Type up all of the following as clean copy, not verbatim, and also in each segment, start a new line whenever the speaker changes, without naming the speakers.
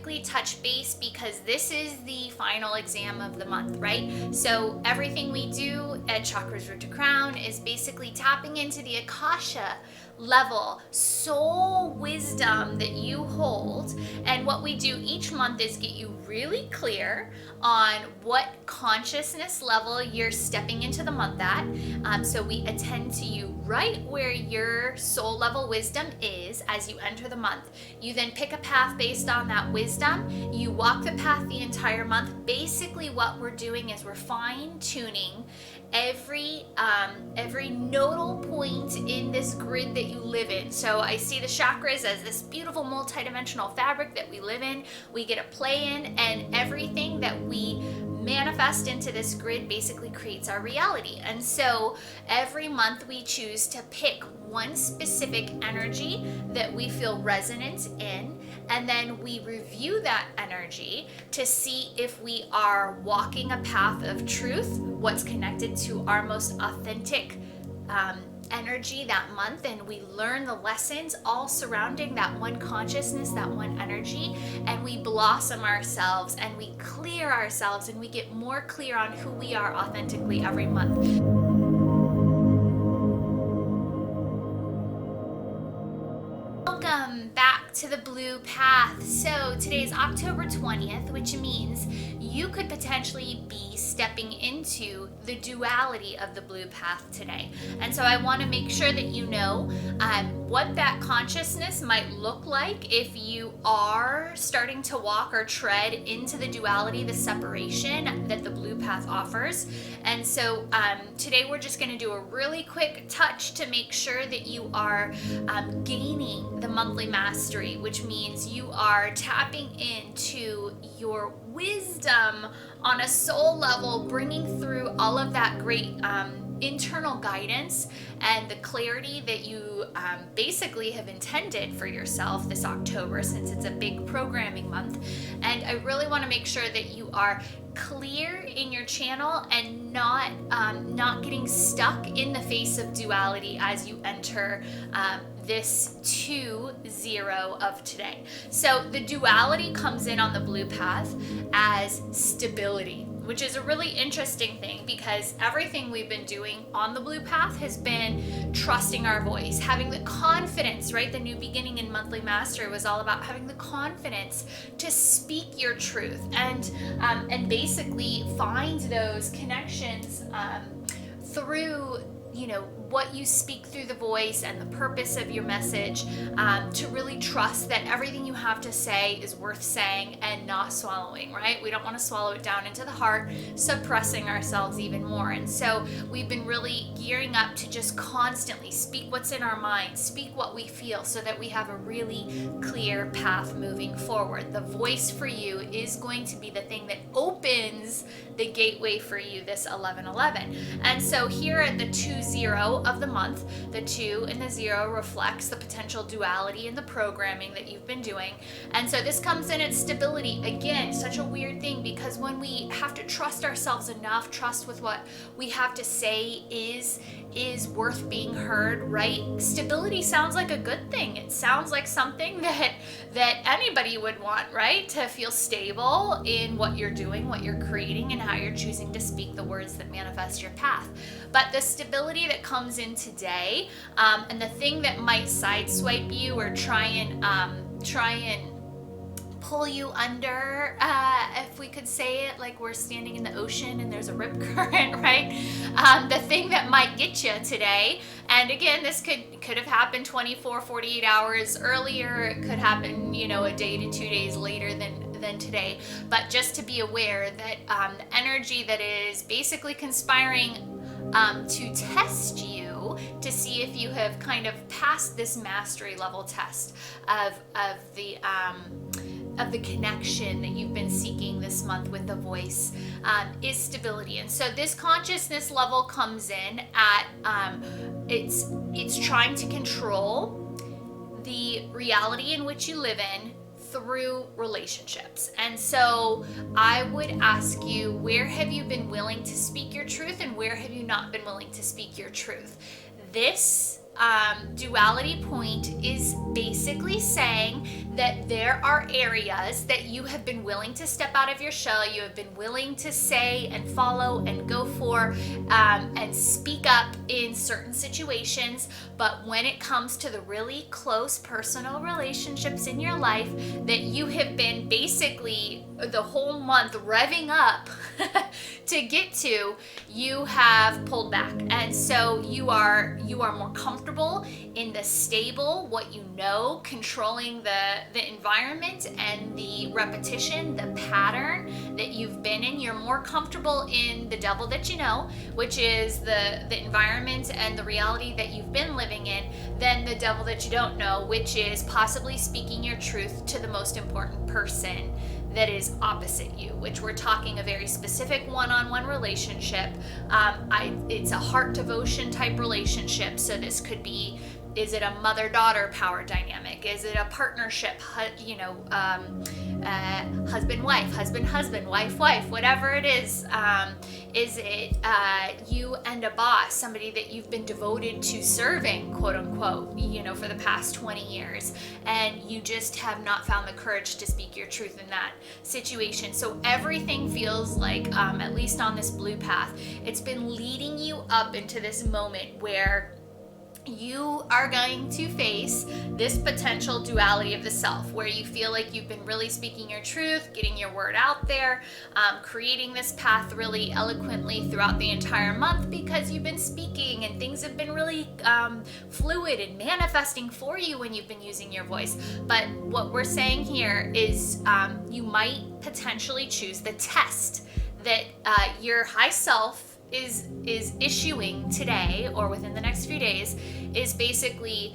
quickly touch base because this is the final exam of the month, right? So everything we do at Chakras Root to Crown is basically tapping into the Akasha level soul wisdom that you hold. And what we do each month is get you really clear on what consciousness level you're stepping into the month at. So we attend to you right where your soul level wisdom is as you enter the month. You then pick a path based on that wisdom. You walk the path the entire month. Basically what we're doing is we're fine tuning every nodal point in this grid that you live in. So I see the chakras as this beautiful multidimensional fabric that we live in, we get a play in, and everything that we manifest into this grid basically creates our reality. And so every month we choose to pick one specific energy that we feel resonant in, and then we review that energy to see if we are walking a path of truth, what's connected to our most authentic energy that month, and we learn the lessons all surrounding that one consciousness, that one energy, and we blossom ourselves and we clear ourselves and we get more clear on who we are authentically every month. Welcome back to the Blue Path. So today is October 20th, which means you could potentially be stepping into the duality of the Blue Path today. And so I want to make sure that you know what that consciousness might look like if you are starting to walk or tread into the duality, the separation that the Blue Path offers. And so today we're just going to do a really quick touch to make sure that you are gaining the monthly mastery, which means you are tapping into your wisdom on a soul level, bringing through all of that great internal guidance and the clarity that you basically have intended for yourself this October, since it's a big programming month. And I really want to make sure that you are clear in your channel and not getting stuck in the face of duality as you enter this 2-0 of today. So the duality comes in on the Blue Path as stability, which is a really interesting thing because everything we've been doing on the Blue Path has been trusting our voice, having the confidence, right? The new beginning in monthly mastery was all about having the confidence to speak your truth and basically find those connections through what you speak through the voice and the purpose of your message, to really trust that everything you have to say is worth saying and not swallowing, right? We don't want to swallow it down into the heart, suppressing ourselves even more. And so we've been really gearing up to just constantly speak what's in our mind, speak what we feel, so that we have a really clear path moving forward. The voice for you is going to be the thing that opens the gateway for you this 11/11. And so here at the 2-0 of the month, the 2 and the 0 reflects the potential duality in the programming that you've been doing. And so this comes in at stability. Again, such a weird thing, because when we have to trust ourselves enough, trust with what we have to say is worth being heard, right? Stability sounds like a good thing. It sounds like something that anybody would want, right? To feel stable in what you're doing, what you're creating, and how you're choosing to speak the words that manifest your path. But the stability that comes in today, and the thing that might sideswipe you or try and pull you under, if we could say it, like we're standing in the ocean and there's a rip current, right? The thing that might get you today, and again, this could have happened 24, 48 hours earlier. It could happen, a day to 2 days later than today. But just to be aware that the energy that is basically conspiring to test you to see if you have kind of passed this mastery level test of the connection that you've been seeking this month with the voice, is stability. And so this consciousness level comes in at it's trying to control the reality in which you live in through relationships. And so I would ask you, where have you been willing to speak your truth and where have you not been willing to speak your truth? This duality point is basically saying that there are areas that you have been willing to step out of your shell, you have been willing to say and follow and go for and speak up in certain situations, but when it comes to the really close personal relationships in your life that you have been basically the whole month revving up to get to, you have pulled back. And so you are more comfortable in the stable, what you know, controlling the environment and the repetition, the pattern that you've been in. You're more comfortable in the devil that you know, which is the environment and the reality that you've been living in, than the devil that you don't know, which is possibly speaking your truth to the most important person that is opposite you, which we're talking a very specific one-on-one relationship. It's a heart devotion type relationship. So this could be, is it a mother-daughter power dynamic? Is it a partnership, husband-wife, husband-husband, wife-wife, whatever it is? Is it you and a boss, somebody that you've been devoted to serving, quote unquote, for the past 20 years, and you just have not found the courage to speak your truth in that situation? So everything feels like, at least on this blue path, it's been leading you up into this moment where you are going to face this potential duality of the self, where you feel like you've been really speaking your truth, getting your word out there, creating this path really eloquently throughout the entire month because you've been speaking and things have been really fluid and manifesting for you when you've been using your voice. But what we're saying here is you might potentially choose the test that your high self is issuing today or within the next few days, is basically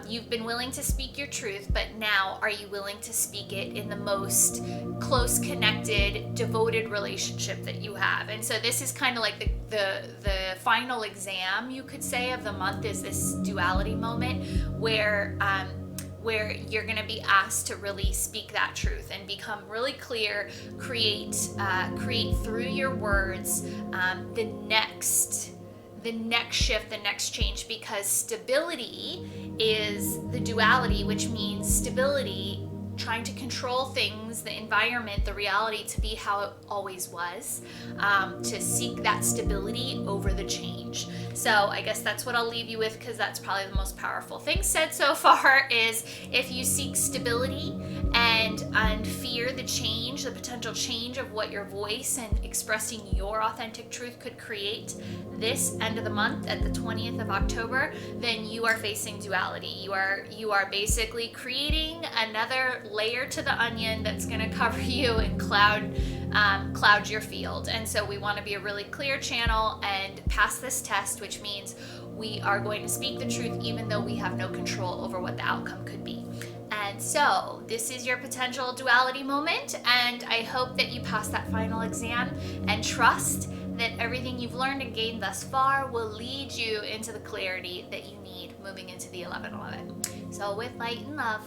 you've been willing to speak your truth, but now are you willing to speak it in the most close connected, devoted relationship that you have? And so this is kind of like the final exam, you could say, of the month, is this duality moment where you're going to be asked to really speak that truth and become really clear, create through your words the next shift, the next change, because stability is the duality, which means stability, trying to control things, the environment, the reality to be how it always was, to seek that stability over the change. So I guess that's what I'll leave you with, because that's probably the most powerful thing said so far, is if you seek stability and fear the change, the potential change of what your voice and expressing your authentic truth could create this end of the month at the 20th of October, then you are facing duality. You are basically creating another layer to the onion that's going to cover you and cloud your field. And so we want to be a really clear channel and pass this test, which means we are going to speak the truth even though we have no control over what the outcome could be. And so this is your potential duality moment, and I hope that you pass that final exam and trust that everything you've learned and gained thus far will lead you into the clarity that you need moving into the 11/11. So with light and love.